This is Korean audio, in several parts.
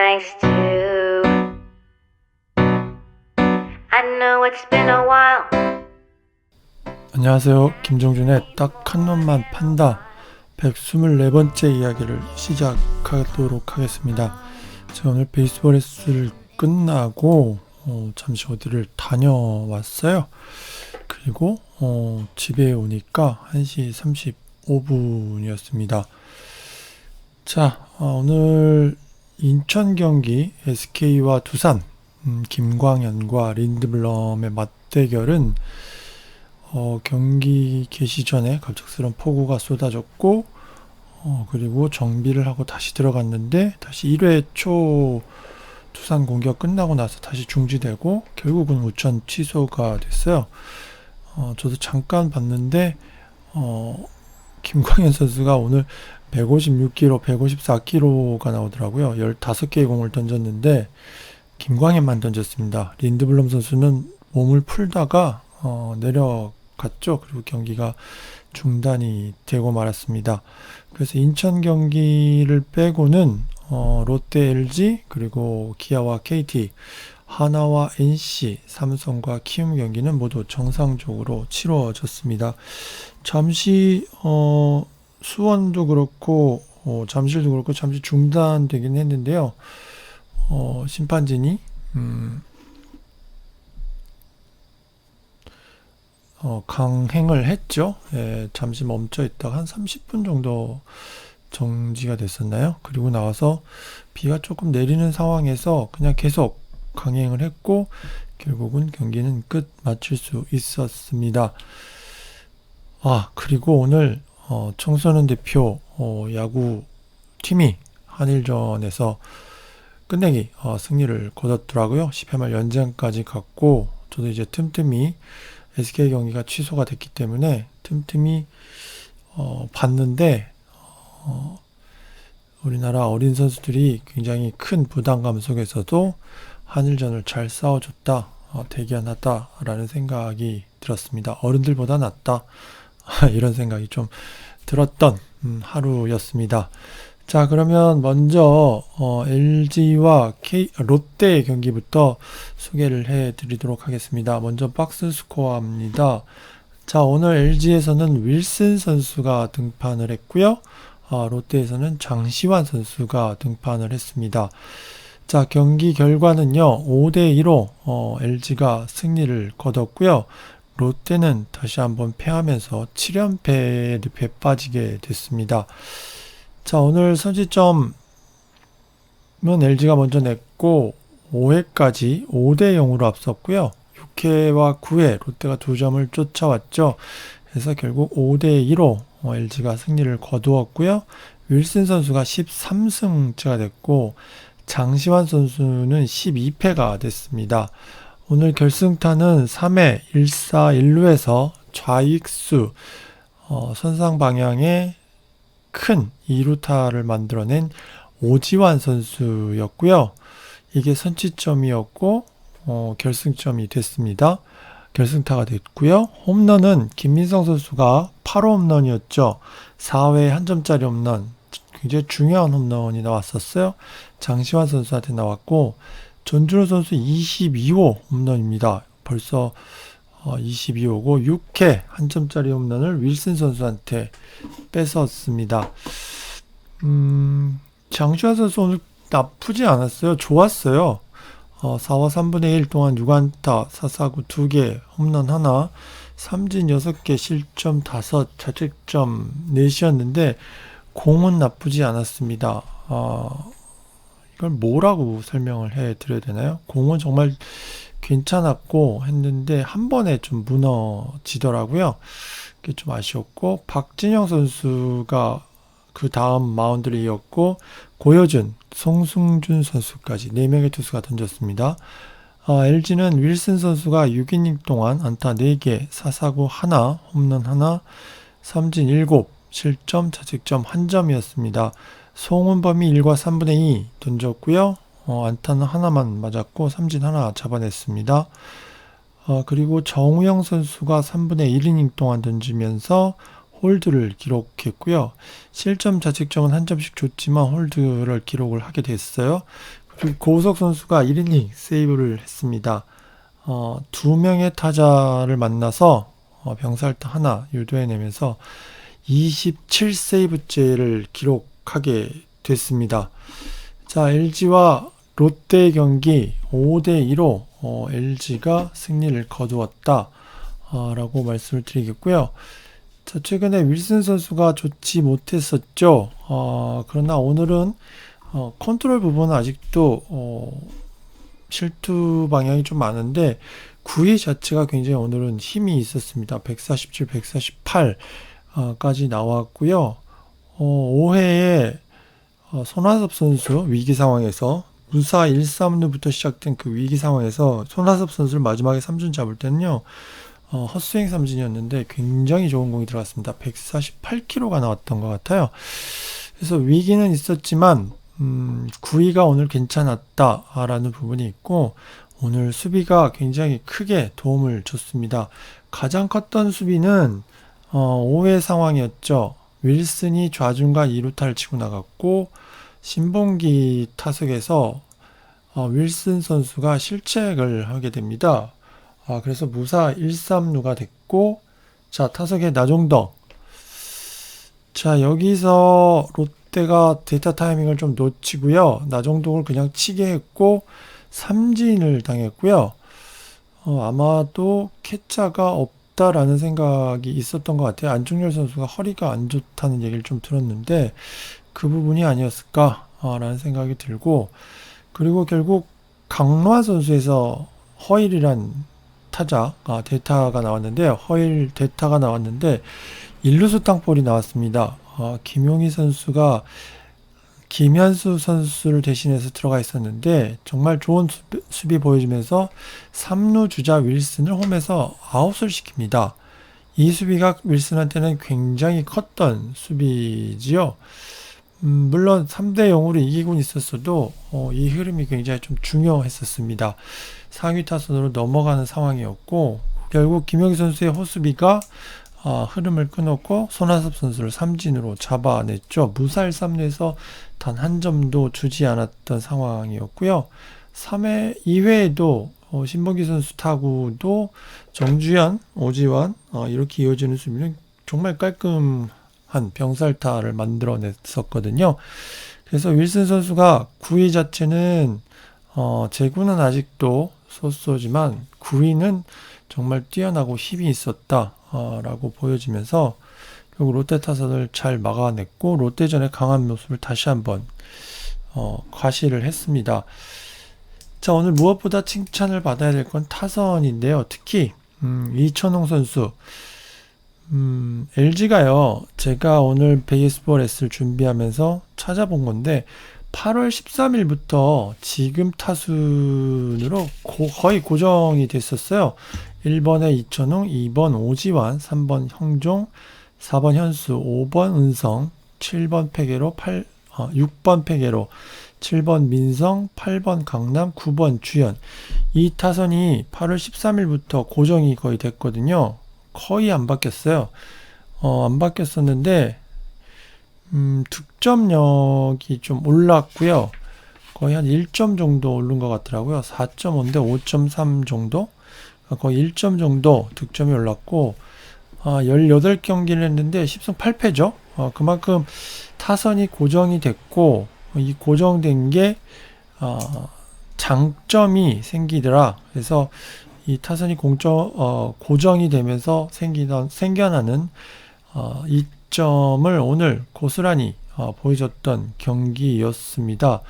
nice too. I know it's been a while. 안녕하세요. 김종준의 딱 한 놈만 판다 124번째 이야기를 시작하도록 하겠습니다. 제가 오늘 베이스볼 레슨을 끝나고 잠시 어디를 다녀왔어요. 그리고 집에 오니까 1시 35분이었습니다. 자, 오늘 인천 경기 SK와 두산 김광현과 린드블럼의 맞대결은 경기 개시 전에 갑작스런 폭우가 쏟아졌고 그리고 정비를 하고 다시 들어갔는데 다시 1회 초 두산 공격 끝나고 나서 다시 중지되고 결국은 우천 취소가 됐어요. 저도 잠깐 봤는데 김광현 선수가 오늘 156km, 154km가 나오더라고요. 15개의 공을 던졌는데 김광현만 던졌습니다. 린드블럼 선수는 몸을 풀다가 내려갔죠. 그리고 경기가 중단이 되고 말았습니다. 그래서 인천 경기를 빼고는 롯데, LG, 그리고 기아와 KT, 하나와 NC, 삼성과 키움 경기는 모두 정상적으로 치러졌습니다. 잠시 수원도 그렇고 잠실도 그렇고 잠시 중단되긴 했는데요. 심판진이 강행을 했죠. 예, 잠시 멈춰 있다가 한 30분 정도 정지가 됐었나요? 그리고 나와서 비가 조금 내리는 상황에서 그냥 계속 강행을 했고 결국은 경기는 끝 마칠 수 있었습니다. 그리고 오늘 청소년 대표 야구 팀이 한일전에서 끝내기 승리를 거뒀더라고요. 10회 말 연장까지 갔고 저도 이제 틈틈이 SK 경기가 취소가 됐기 때문에 틈틈이 봤는데 우리나라 어린 선수들이 굉장히 큰 부담감 속에서도 한일전을 잘 싸워줬다, 대견하다 라는 생각이 들었습니다. 어른들보다 낫다 이런 생각이 좀 들었던 하루였습니다. 자, 그러면 먼저 LG와 롯데 경기부터 소개를 해드리도록 하겠습니다. 먼저 박스 스코어입니다. 자, 오늘 LG에서는 윌슨 선수가 등판을 했고요. 롯데에서는 장시환 선수가 등판을 했습니다. 자, 경기 결과는요 5대2로 LG가 승리를 거뒀고요. 롯데는 다시 한번 패하면서 7연패에 빠지게 됐습니다. 자, 오늘 선취점은 LG가 먼저 냈고 5회까지 5대0으로 앞섰고요. 6회와 9회 롯데가 2점을 쫓아왔죠. 그래서 결국 5대2로 LG가 승리를 거두었고요. 윌슨 선수가 13승째가 됐고 장시환 선수는 12패가 됐습니다. 오늘 결승타는 3회 1사 1루에서 좌익수 선상 방향의 큰 2루타를 만들어낸 오지환 선수였고요. 이게 선취점이었고 결승점이 됐습니다. 결승타가 됐고요. 홈런은 김민성 선수가 8호 홈런이었죠. 4회에 한 점짜리 홈런, 굉장히 중요한 홈런이 나왔었어요. 장시환 선수한테 나왔고 전준호 선수 22호 홈런입니다. 벌써 22호고 6회 한 점짜리 홈런을 윌슨 선수한테 뺏었습니다. 장시환 선수 오늘 나쁘지 않았어요. 좋았어요. 4와 3분의 1 동안 6안타, 4사구 2개, 홈런 하나, 삼진 6개, 실점 5, 자책점 4시였는데 공은 나쁘지 않았습니다. 이걸 뭐라고 설명을 해드려야 되나요? 공은 정말 괜찮았고 했는데 한 번에 좀 무너지더라고요. 그게 좀 아쉬웠고 박진영 선수가 그 다음 마운드를 이었고 고효준, 송승준 선수까지 4명의 투수가 던졌습니다. LG는 윌슨 선수가 6이닝 동안 안타 4개, 4사구 하나, 홈런 하나, 삼진 7, 실점, 자책점 1점이었습니다. 송은범이 1과 3분의 2 던졌고요. 안타는 하나만 맞았고 삼진 하나 잡아냈습니다. 그리고 정우영 선수가 3분의 1이닝 동안 던지면서 홀드를 기록했고요. 실점 자책점은 한 점씩 줬지만 홀드를 기록을 하게 됐어요. 그리고 고우석 선수가 1이닝 세이브를 했습니다. 2명의 타자를 만나서 병살타 하나 유도해내면서 27세이브째를 기록하게 됐습니다. 자, LG와 롯데 경기 5대2로 LG가 승리를 거두었다 라고 말씀을 드리겠고요. 자, 최근에 윌슨 선수가 좋지 못했었죠. 그러나 오늘은 컨트롤 부분은 아직도 실투 방향이 좀 많은데 구위 자체가 굉장히 오늘은 힘이 있었습니다. 147, 148 까지 나왔고요. 5회에 손아섭 선수 위기 상황에서 무사 1, 3루부터 시작된 그 위기 상황에서 손아섭 선수를 마지막에 3준 잡을 때는요. 헛스윙 삼진이었는데 굉장히 좋은 공이 들어갔습니다. 148km가 나왔던 것 같아요. 그래서 위기는 있었지만 구위가 오늘 괜찮았다라는 부분이 있고 오늘 수비가 굉장히 크게 도움을 줬습니다. 가장 컸던 수비는 5회 상황이었죠. 윌슨이 좌중간 2루타를 치고 나갔고 신봉기 타석에서 윌슨 선수가 실책을 하게 됩니다. 그래서 무사 1, 3루가 됐고 자 타석에 나종덕 자 여기서 롯데가 데이터 타이밍을 좀 놓치고요. 나종덕을 그냥 치게 했고 삼진을 당했고요. 아마도 캐차가 없다라는 생각이 있었던 것 같아요. 안중열 선수가 허리가 안 좋다는 얘기를 좀 들었는데 그 부분이 아니었을까라는 생각이 들고 그리고 결국 강로아 선수에서 허일이란 타자 데이터가 나왔는데요. 허일 데이터가 나왔는데 1루수 땅볼이 나왔습니다. 김용희 선수가 김현수 선수를 대신해서 들어가 있었는데 정말 좋은 수비 보여주면서 3루 주자 윌슨을 홈에서 아웃을 시킵니다. 이 수비가 윌슨한테는 굉장히 컸던 수비지요. 물론 3대0으로 이기곤 있었어도 이 흐름이 굉장히 좀 중요했었습니다. 상위 타선으로 넘어가는 상황이었고 결국 김영희 선수의 호수비가 흐름을 끊었고 손아섭 선수를 삼진으로 잡아냈죠. 무사 1-3루에서 단 한 점도 주지 않았던 상황이었고요. 2회에도 신범기 선수 타구도 정주현, 오지환 이렇게 이어지는 수비는 정말 깔끔한 병살타를 만들어냈었거든요. 그래서 윌슨 선수가 구위 자체는 제구는 아직도 소소지만 구위는 정말 뛰어나고 힘이 있었다 라고 보여지면서 결국 롯데 타선을 잘 막아냈고 롯데전의 강한 모습을 다시 한번 과시를 했습니다. 자 오늘 무엇보다 칭찬을 받아야 될 건 타선인데요. 특히 이천홍 선수 LG가요. 제가 오늘 베이스볼 S를 준비하면서 찾아본 건데 8월 13일부터 지금 타순으로 거의 고정이 됐었어요. 1번에 이천홍, 2번 오지환, 3번 형종, 4번 현수, 5번 은성, 7번 페게로, 6번 페게로, 7번 민성, 8번 강남, 9번 주연. 이 타선이 8월 13일부터 고정이 거의 됐거든요. 거의 안 바뀌었어요. 안 바뀌었었는데 득점력이 좀 올랐고요. 거의 한 1점 정도 오른 것 같더라고요. 4.5인데 5.3 정도? 거의 1점 정도 득점이 올랐고 18경기를 했는데 10승 8패죠. 그만큼 타선이 고정이 됐고 이 고정된 게 장점이 생기더라. 그래서 이 타선이 고정이 되면서 생겨나는 이점을 오늘 고스란히 보여줬던 경기였습니다.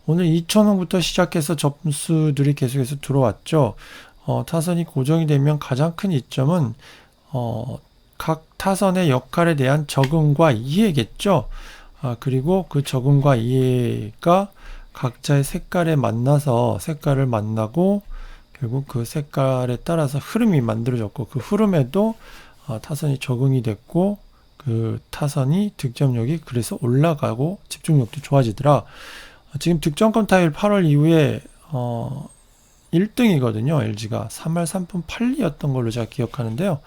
오늘 2,000원부터 시작해서 점수들이 계속해서 들어왔죠. 타선이 고정이 되면 가장 큰 이점은 각 타선의 역할에 대한 적응과 이해겠죠. 그리고 그 적응과 이해가 각자의 색깔에 만나서 색깔을 만나고 결국 그 색깔에 따라서 흐름이 만들어졌고 그 흐름에도 타선이 적응이 됐고 그 타선이 득점력이 그래서 올라가고 집중력도 좋아지더라. 지금 득점권 타율 8월 이후에 1등이거든요. LG가 3할 3푼 8리였던 걸로 제가 기억하는데요.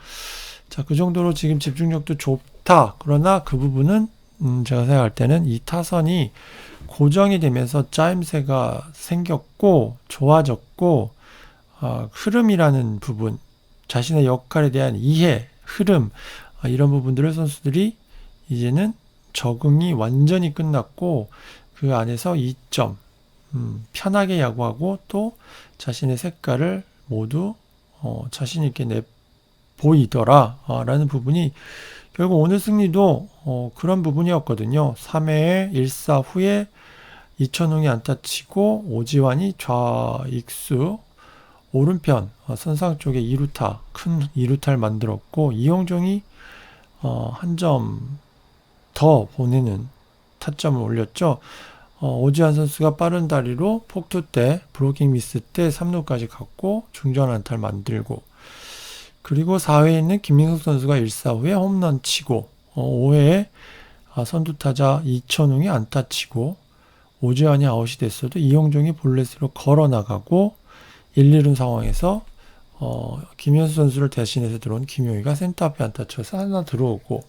자, 그 정도로 지금 집중력도 좋다. 그러나 그 부분은 제가 생각할 때는 이 타선이 고정이 되면서 짜임새가 생겼고 좋아졌고 흐름이라는 부분, 자신의 역할에 대한 이해, 흐름, 이런 부분들을 선수들이 이제는 적응이 완전히 끝났고 그 안에서 2점 편하게 야구하고 또 자신의 색깔을 모두 자신 있게 보이더라 라는 부분이 결국 오늘 승리도 그런 부분이었거든요. 3회에 1사 후에 이천웅이 안타 치고 오지환이 좌익수 오른편 선상 쪽에 2루타 큰 2루타를 만들었고 이용종이 한 점 더 보내는 타점을 올렸죠. 오지환 선수가 빠른 다리로 폭투 때 브로킹 미스 때 3루까지 갔고 중전 안타를 만들고 그리고 4회에 있는 김민석 선수가 1사 후에 홈런 치고 5회에 선두타자 이천웅이 안타 치고 오지환이 아웃이 됐어도 이용종이 볼넷으로 걸어 나가고 1-2루 상황에서 김현수 선수를 대신해서 들어온 김용희가 센터 앞에 안타 쳐서 하나 들어오고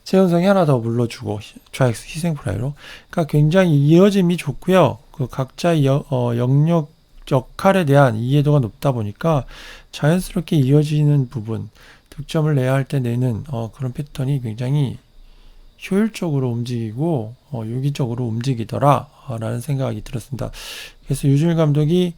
최은성이 하나 더 물러주고 좌익수 희생프라이로 그러니까 굉장히 이어짐이 좋고요. 그 각자의 영역 역할에 대한 이해도가 높다 보니까 자연스럽게 이어지는 부분 득점을 내야 할 때 내는 그런 패턴이 굉장히 효율적으로 움직이고 유기적으로 움직이더라 라는 생각이 들었습니다. 그래서 유준일 감독이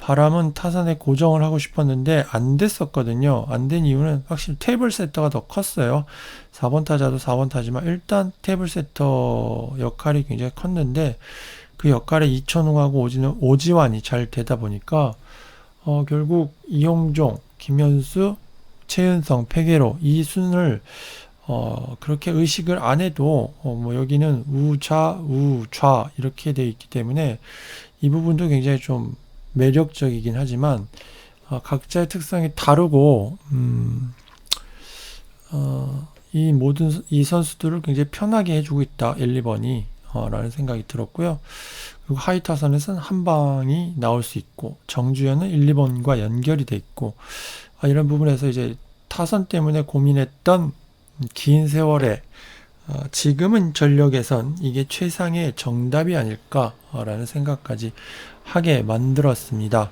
바람은 타선에 고정을 하고 싶었는데 안 됐었거든요. 안 된 이유는 확실히 테이블 세터가 더 컸어요. 4번 타자도 4번 타지만 일단 테이블 세터 역할이 굉장히 컸는데 그 역할에 이천웅하고 오지환이 잘 되다 보니까 결국 이용종, 김현수, 최은성, 페게로 이 순을 그렇게 의식을 안 해도 뭐 여기는 우좌, 우좌 이렇게 돼 있기 때문에 이 부분도 굉장히 좀 매력적이긴 하지만 각자의 특성이 다르고 이 모든 이 선수들을 굉장히 편하게 해주고 있다 1, 2번이 라는 생각이 들었고요. 그리고 하이 타선에서는 한 방이 나올 수 있고 정주현은 1, 2번과 연결이 돼 있고 이런 부분에서 이제 타선 때문에 고민했던 긴 세월에 지금은 전력에선 이게 최상의 정답이 아닐까라는 생각까지 하게 만들었습니다.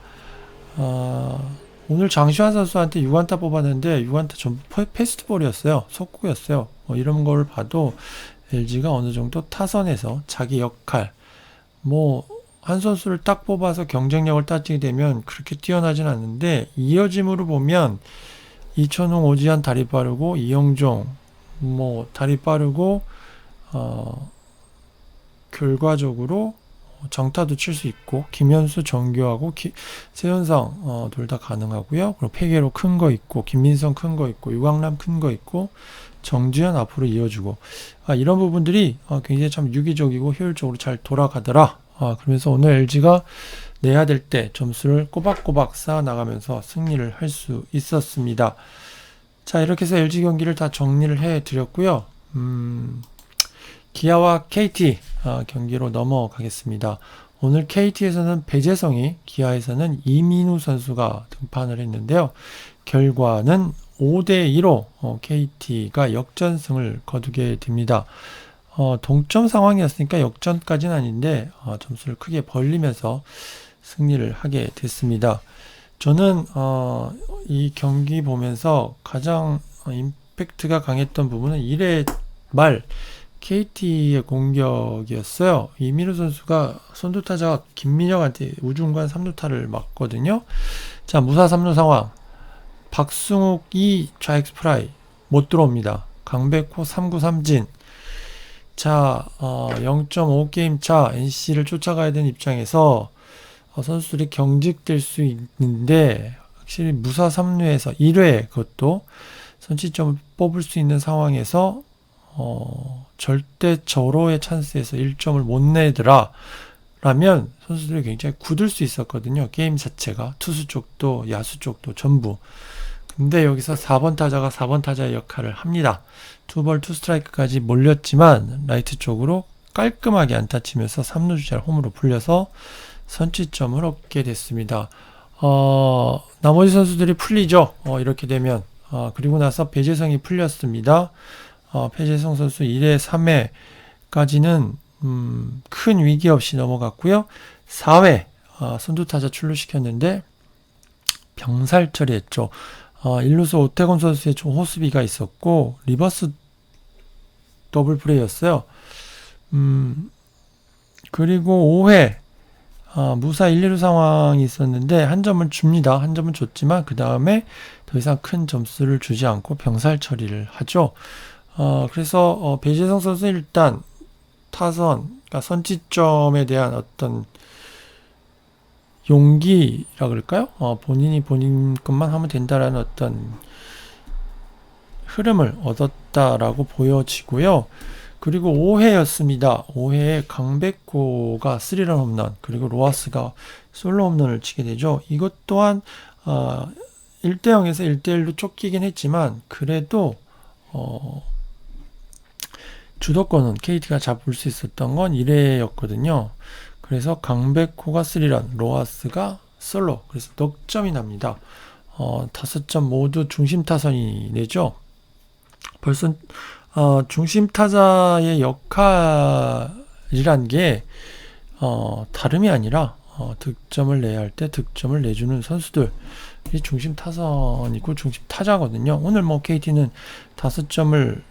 오늘 장시환 선수한테 6안타 뽑았는데 6안타 전부 패스트볼이었어요. 속구였어요. 이런 걸 봐도 LG가 어느 정도 타선에서 자기 역할 한 선수를 딱 뽑아서 경쟁력을 따지게 되면 그렇게 뛰어나진 않는데 이어짐으로 보면 이천웅, 오지환 다리 빠르고 이영종 다리 빠르고 결과적으로 정타도 칠 수 있고 김현수, 정교하고 최은성 둘 다 가능하고요. 그리고 페게로 큰 거 있고 김민성 큰 거 있고 유강남 큰 거 있고 정주현 앞으로 이어주고 이런 부분들이 굉장히 참 유기적이고 효율적으로 잘 돌아가더라. 그러면서 오늘 LG가 내야 될 때 점수를 꼬박꼬박 쌓아 나가면서 승리를 할 수 있었습니다. 자, 이렇게 해서 LG 경기를 다 정리를 해 드렸고요. 기아와 KT 경기로 넘어가겠습니다. 오늘 KT에서는 배재성이, 기아에서는 이민우 선수가 등판을 했는데요. 결과는 5대2로 KT가 역전승을 거두게 됩니다. 동점 상황이었으니까 역전까지는 아닌데 점수를 크게 벌리면서 승리를 하게 됐습니다. 저는 이 경기 보면서 가장 임팩트가 강했던 부분은 1회 말 KT의 공격이었어요. 이민우 선수가 선두타자 김민혁한테 우중간 3루타를 맞거든요. 자, 무사 3루 상황. 박승욱이 좌익스 프라이 못 들어옵니다. 강백호 3구 3진. 자, 0.5게임 차 NC를 쫓아가야 되는 입장에서 선수들이 경직될 수 있는데 확실히 무사 3루에서 1회 그것도 선취점을 뽑을 수 있는 상황에서 절대 절호의 찬스에서 1점을 못 내더라 라면 선수들이 굉장히 굳을 수 있었거든요. 게임 자체가 투수 쪽도 야수 쪽도 전부. 근데 여기서 4번 타자가 4번 타자의 역할을 합니다. 투볼 투스트라이크까지 몰렸지만 라이트 쪽으로 깔끔하게 안타 치면서 3루 주자를 홈으로 불려서 선취점을 얻게 됐습니다. 나머지 선수들이 풀리죠. 이렇게 되면. 그리고 나서 배재성이 풀렸습니다. 배재성 선수 1회, 3회까지는 큰 위기 없이 넘어갔고요. 4회 선두타자 출루시켰는데 병살 처리했죠. 1루수 오태곤 선수의 좀 호수비가 있었고 리버스 더블 플레이였어요. 그리고 5회 무사 1, 2루 상황이 있었는데 한 점을 줍니다. 한 점은 줬지만 그 다음에 더 이상 큰 점수를 주지 않고 병살 처리를 하죠. 그래서 배재성 선수 일단 타선, 그러니까 선취점에 대한 어떤 용기라 그럴까요? 본인이 본인 것만 하면 된다라는 어떤 흐름을 얻었다라고 보여지고요. 그리고 5회였습니다. 5회에 강백호가 3런 홈런, 그리고 로하스가 솔로 홈런을 치게 되죠. 이것 또한 1대0에서 1대1로 쫓기긴 했지만 그래도 주도권은 KT가 잡을 수 있었던 건 1회였거든요. 그래서 강백호가 3런, 로하스가 솔로, 그래서 넉점이 납니다. 5점 모두 중심 타선이 내죠. 벌써 중심 타자의 역할이란 게 다름이 아니라 득점을 내야 할 때 득점을 내주는 선수들이 중심 타선이고 중심 타자거든요. 오늘 뭐 KT는 5점을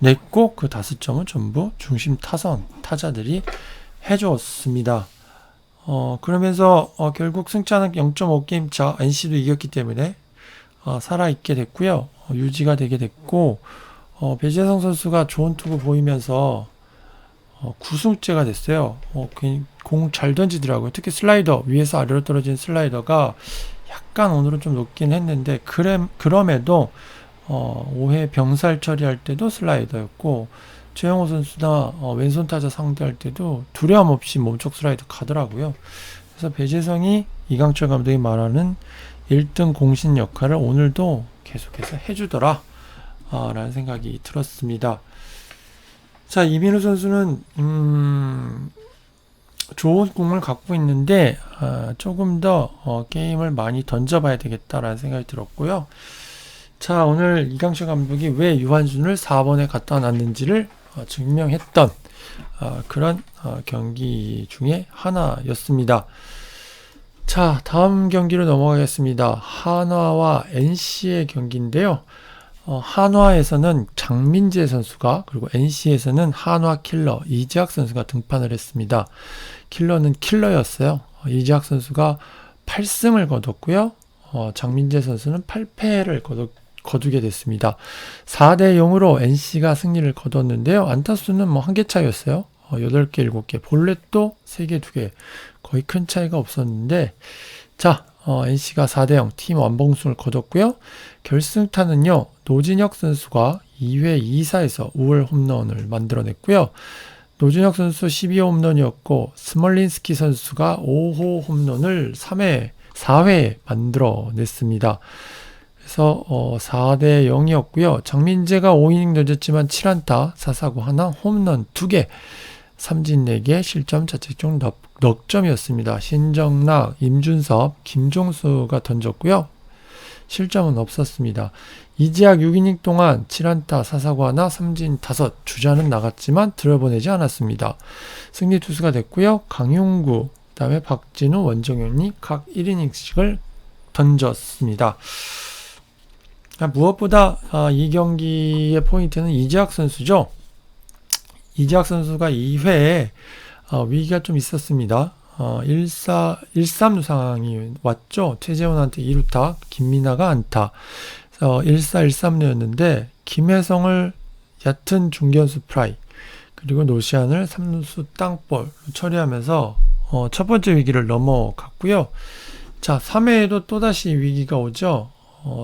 냈고 그 5점은 전부 중심 타선 타자들이 해줬습니다. 그러면서 결국 승차는 0.5게임 차, NC도 이겼기 때문에 살아있게 됐고요. 유지가 되게 됐고 배재성 선수가 좋은 투구 보이면서 9승째가 됐어요. 공 잘 던지더라고요. 특히 슬라이더, 위에서 아래로 떨어진 슬라이더가 약간 오늘은 좀 높긴 했는데 그럼에도 5회 병살 처리할 때도 슬라이더였고 최영호 선수나 왼손 타자 상대할 때도 두려움 없이 몸쪽 슬라이더 가더라고요. 그래서 배재성이 이강철 감독이 말하는 1등 공신 역할을 오늘도 계속해서 해주더라 라는 생각이 들었습니다. 자, 이민우 선수는 좋은 공을 갖고 있는데 조금 더 게임을 많이 던져봐야 되겠다라는 생각이 들었고요. 자, 오늘 이강철 감독이 왜 유한준을 4번에 갖다 놨는지를 증명했던 그런 경기 중에 하나였습니다. 자, 다음 경기로 넘어가겠습니다. 한화와 NC의 경기인데요. 한화에서는 장민재 선수가, 그리고 NC에서는 한화 킬러 이재학 선수가 등판을 했습니다. 킬러는 킬러였어요. 이재학 선수가 8승을 거뒀고요. 장민재 선수는 8패를 거두게 됐습니다. 4대 0으로 NC가 승리를 거뒀는데요. 안타수는 뭐 한 개 차이였어요. 8개, 7개. 볼넷도 3개, 2개. 거의 큰 차이가 없었는데, 자, NC가 4대 0 팀 완봉승을 거뒀고요. 결승타는요, 노진혁 선수가 2회 2사에서 우월 홈런을 만들어냈고요. 노진혁 선수 12호 홈런이었고, 스멀린스키 선수가 5호 홈런을 4회에 만들어냈습니다. 그래서 4대 0이었고요. 장민재가 5이닝 던졌지만 7안타, 4사구 하나, 홈런 2개, 삼진 4개, 실점 자책점 넉점이었습니다. 신정락, 임준섭, 김종수가 던졌고요. 실점은 없었습니다. 이재학 6이닝 동안 7안타, 4사구 하나, 삼진 5, 주자는 나갔지만 들어보내지 않았습니다. 승리 투수가 됐고요. 강용구, 그 다음에 박진우, 원정현이 각 1이닝씩을 던졌습니다. 무엇보다 이 경기의 포인트는 이재학 선수죠. 이재학 선수가 2회에 위기가 좀 있었습니다. 1-3루 상황이 왔죠. 최재훈한테 2루타, 김민아가 안타. 1-4-1-3루였는데 김혜성을 얕은 중견수 프라이, 그리고 노시안을 3루수 땅볼 처리하면서 첫 번째 위기를 넘어갔고요. 자, 3회에도 또다시 위기가 오죠.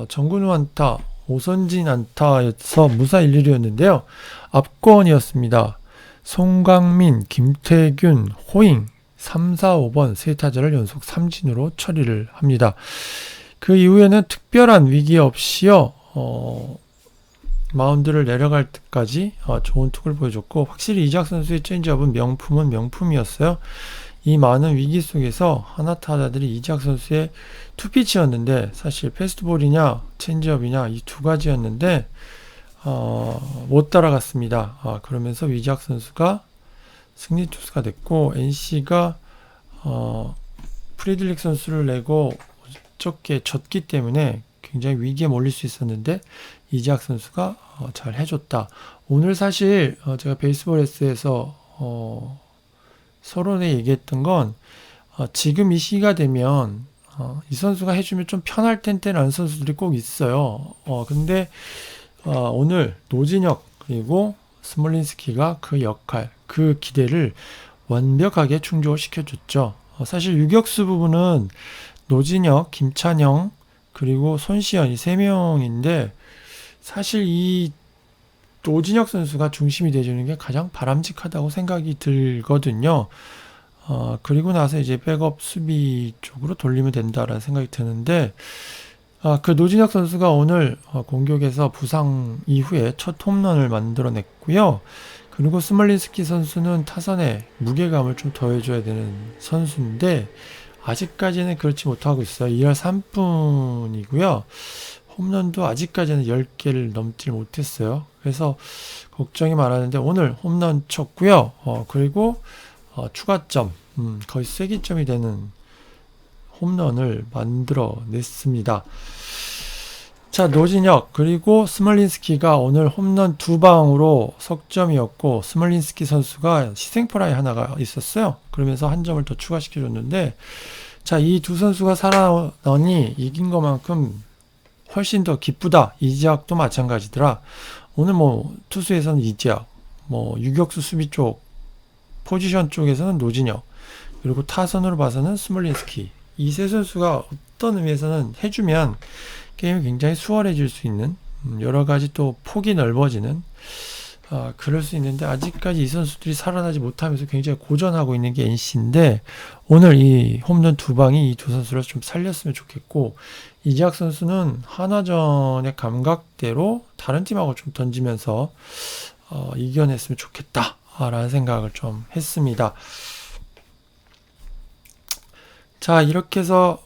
정근우 안타, 오선진 안타여서 무사 1-1이었는데요. 압권이었습니다. 송강민, 김태균, 호잉 3, 4, 5번 세 타자를 연속 삼진으로 처리를 합니다. 그 이후에는 특별한 위기 없이요. 마운드를 내려갈 때까지 좋은 투구를 보여줬고, 확실히 이재학 선수의 체인지업은 명품은 명품이었어요. 이 많은 위기 속에서 하나 타자들이 이재학 선수의 투피치였는데, 사실 패스트볼이냐 체인지업이냐 이 두 가지였는데 못 따라갔습니다. 그러면서 위지학 선수가 승리 투수가 됐고, NC가 프리들릭 선수를 내고 어저께 졌기 때문에 굉장히 위기에 몰릴 수 있었는데 이지학 선수가 잘 해줬다. 오늘 사실 제가 베이스볼 S에서 서론에 얘기했던 건 지금 이 시기가 되면 이 선수가 해주면 좀 편할 텐데 라는 선수들이 꼭 있어요. 근데 오늘 노진혁 그리고 스몰린스키가 그 역할, 그 기대를 완벽하게 충족시켜줬죠. 사실 유격수 부분은 노진혁, 김찬형, 그리고 손시현 이 세 명인데 사실 이 노진혁 선수가 중심이 되주는 게 가장 바람직하다고 생각이 들거든요. 그리고 나서 이제 백업 수비 쪽으로 돌리면 된다라는 생각이 드는데, 그 노진혁 선수가 오늘 공격에서 부상 이후에 첫 홈런을 만들어냈고요. 그리고 스몰린스키 선수는 타선에 무게감을 좀 더해줘야 되는 선수인데 아직까지는 그렇지 못하고 있어요. 2할 3분이고요. 홈런도 아직까지는 10개를 넘지 못했어요. 그래서 걱정이 많았는데 오늘 홈런 쳤고요. 그리고 추가점, 거의 쐐기점이 되는 홈런을 만들어냈습니다. 자, 노진혁 그리고 스몰린스키가 오늘 홈런 2방으로 석점이었고 스몰린스키 선수가 희생플라이 하나가 있었어요. 그러면서 한 점을 더 추가시켜줬는데, 자, 이 두 선수가 살아나니 이긴 것만큼 훨씬 더 기쁘다. 이지학도 마찬가지더라. 오늘 뭐 투수에서는 이지학, 뭐 유격수 수비 쪽, 포지션 쪽에서는 노진혁, 그리고 타선으로 봐서는 스몰린스키. 이 세 선수가 어떤 의미에서는 해주면 게임이 굉장히 수월해질 수 있는, 여러 가지 또 폭이 넓어지는, 그럴 수 있는데 아직까지 이 선수들이 살아나지 못하면서 굉장히 고전하고 있는 게 NC인데 오늘 이 홈런 2방이 이 두 선수를 좀 살렸으면 좋겠고, 이지학 선수는 한화전의 감각대로 다른 팀하고 좀 던지면서 이겨냈으면 좋겠다 라는 생각을 좀 했습니다. 자, 이렇게 해서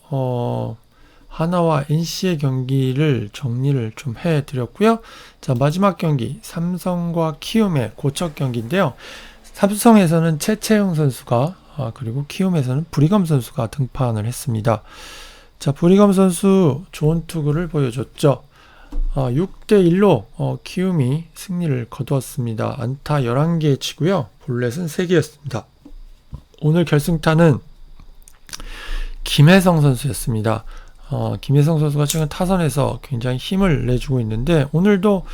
하나와 NC의 경기를 정리를 좀 해드렸고요. 자, 마지막 경기 삼성과 키움의 고척 경기인데요. 삼성에서는 최채용 선수가 그리고 키움에서는 브리검 선수가 등판을 했습니다. 자, 브리검 선수 좋은 투구를 보여줬죠. 6대1로 키움이 승리를 거두었습니다. 안타 11개 치고요. 볼넷은 3개였습니다. 오늘 결승타는 김혜성 선수였습니다. 김혜성 선수가 최근 타선에서 굉장히 힘을 내주고 있는데 오늘도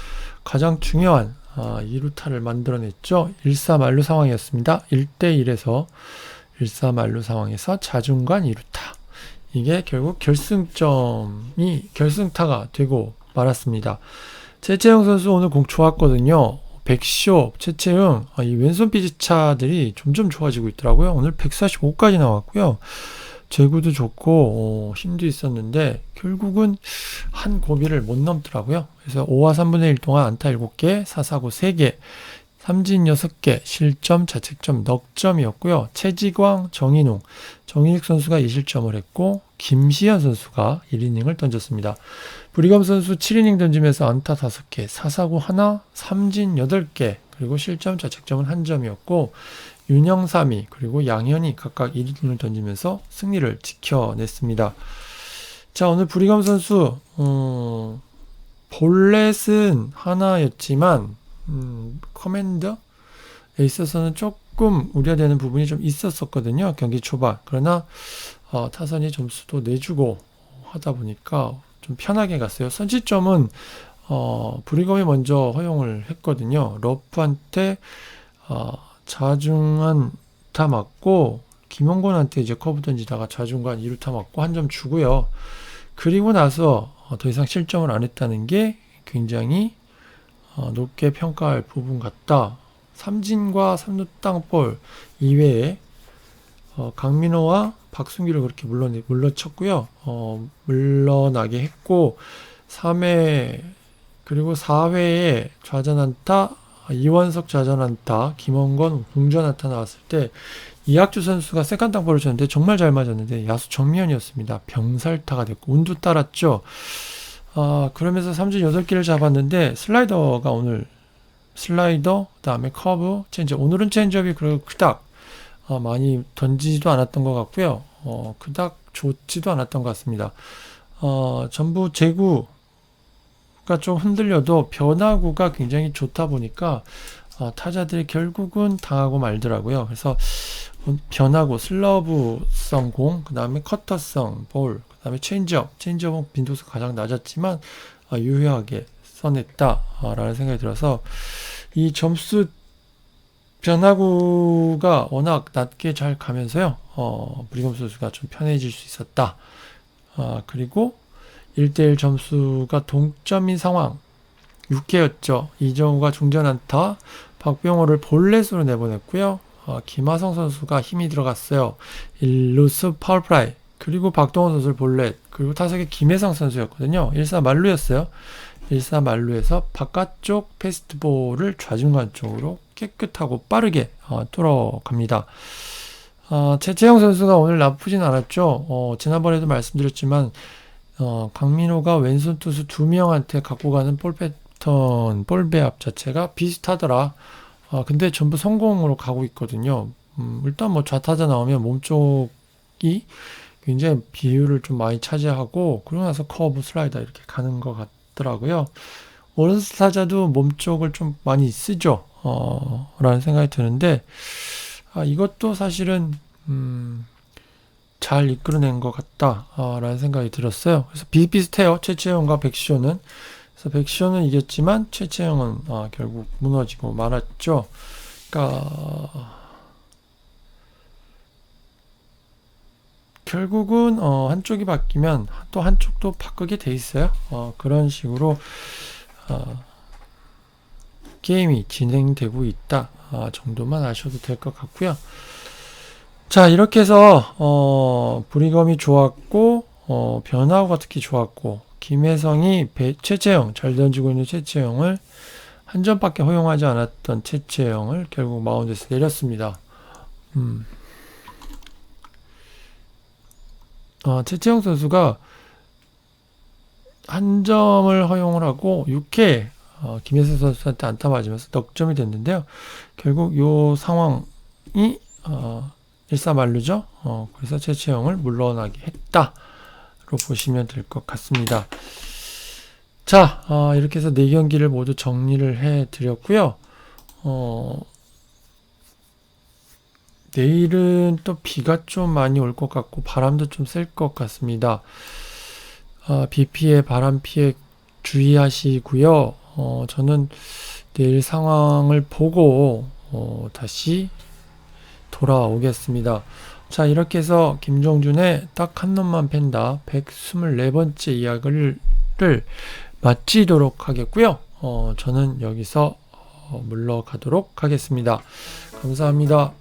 가장 중요한 2루타를 만들어냈죠. 1사 만루 상황이었습니다. 1대1에서 1사 만루 상황에서 좌중간 2루타. 이게 결국 결승타가 되고 말았습니다. 최채영 선수 오늘 공 좋았거든요. 백시옵, 최채영, 이 왼손 피지차들이 점점 좋아지고 있더라고요. 오늘 145까지 나왔고요. 제구도 좋고 힘도 있었는데 결국은 한 고비를 못 넘더라고요. 그래서 5와 3분의 1 동안 안타 7개, 사사구 3개, 삼진 6개, 실점, 자책점, 넉점이었고요. 최지광, 정인웅, 정인익 선수가 2실점을 했고 김시현 선수가 1이닝을 던졌습니다. 브리검 선수 7이닝 던지면서 안타 5개, 사사구 하나, 삼진 8개, 그리고 실점, 자책점은 1점이었고 윤영삼이 그리고 양현이 각각 1이닝을 던지면서 승리를 지켜냈습니다. 자, 오늘 브리검 선수 볼넷은 하나였지만 커맨더에 있어서는 조금 우려되는 부분이 좀 있었었거든요. 경기 초반. 그러나 타선이 점수도 내주고 하다 보니까 좀 편하게 갔어요. 선취점은 브리검이 먼저 허용을 했거든요. 러프한테 좌중안타 맞고 김용곤한테 이제 커브 던지다가 좌중간 2루타 맞고 한 점 주고요. 그리고 나서 더 이상 실점을 안 했다는 게 굉장히 높게 평가할 부분 같다. 삼진과 3루 땅볼 이외에 강민호와 박순기를 그렇게 물러쳤고요. 물러나게 했고 3회 그리고 4회에 좌전안타, 이원석 좌전안타, 김원건 공전안타 나왔을 때 이학주 선수가 세컨 땅볼을 쳤는데 정말 잘 맞았는데 야수 정면이었습니다. 병살타가 됐고 운도 따랐죠. 그러면서 삼진 8개를 잡았는데 슬라이더가 오늘 슬라이더 그다음에 커브 체인지업 오늘은 체인지업이 그닥 많이 던지지도 않았던 것 같고요. 그닥 좋지도 않았던 것 같습니다. 전부 제구가 좀 흔들려도 변화구가 굉장히 좋다 보니까 타자들이 결국은 당하고 말더라고요. 그래서 변화구, 슬러브성 공, 그 다음에 커터성 볼, 그 다음에 체인지업은 빈도수가 가장 낮았지만 유효하게 써냈다라는 생각이 들어서 이 점수 변화구가 워낙 낮게 잘 가면서요. 브리검 선수가 좀 편해질 수 있었다. 그리고 1대1 점수가 동점인 상황 6회였죠. 이정우가 중전 안타, 박병호를 볼넷으로 내보냈고요. 김하성 선수가 힘이 들어갔어요. 1루수 파울플라이, 그리고 박동원 선수를 볼넷, 그리고 타석에 김혜성 선수였거든요. 1사 만루였어요. 1사 만루에서 바깥쪽 패스트볼을 좌중간 쪽으로 깨끗하고 빠르게 뚫어갑니다. 최채영 선수가 오늘 나쁘진 않았죠. 지난번에도 말씀드렸지만 강민호가 왼손 투수 2명한테 갖고 가는 볼 패턴, 볼 배합 자체가 비슷하더라. 근데 전부 성공으로 가고 있거든요. 일단 뭐 좌타자 나오면 몸쪽이 굉장히 비율을 좀 많이 차지하고, 그러고 나서 커브, 슬라이더 이렇게 가는 것 같더라고요. 오른손 타자도 몸쪽을 좀 많이 쓰죠. 라는 생각이 드는데, 이것도 사실은, 잘 이끌어낸 것 같다. 라는 생각이 들었어요. 그래서 비슷비슷해요. 최채영과 백시호는. 그래서 백시호는 이겼지만, 최채영은, 결국 무너지고 말았죠. 그러니까, 결국은 한쪽이 바뀌면 또 한쪽도 바꾸게 돼 있어요. 그런 식으로 게임이 진행되고 있다 정도만 아셔도 될 것 같고요. 자, 이렇게 해서 브리검이 좋았고 변화구가 특히 좋았고, 김혜성이 최채영, 잘 던지고 있는 최채영을 한 점밖에 허용하지 않았던 최채영을 결국 마운드에서 내렸습니다. 최채영 선수가 한 점을 허용을 하고 6회 김혜성 선수한테 안타 맞으면서 넉점이 됐는데요. 결국 이 상황이 1사 만루죠. 그래서 최채영을 물러나게 했다로 보시면 될 것 같습니다. 자, 이렇게 해서 4경기를 모두 정리를 해드렸고요. 내일은 또 비가 좀 많이 올 것 같고 바람도 좀 셀 것 같습니다. 비 피해, 바람 피해 주의하시고요. 저는 내일 상황을 보고 다시 돌아오겠습니다. 자, 이렇게 해서 김종준의 딱 한 놈만 팬다 124번째 이야기를 마치도록 하겠고요. 저는 여기서 물러가도록 하겠습니다. 감사합니다.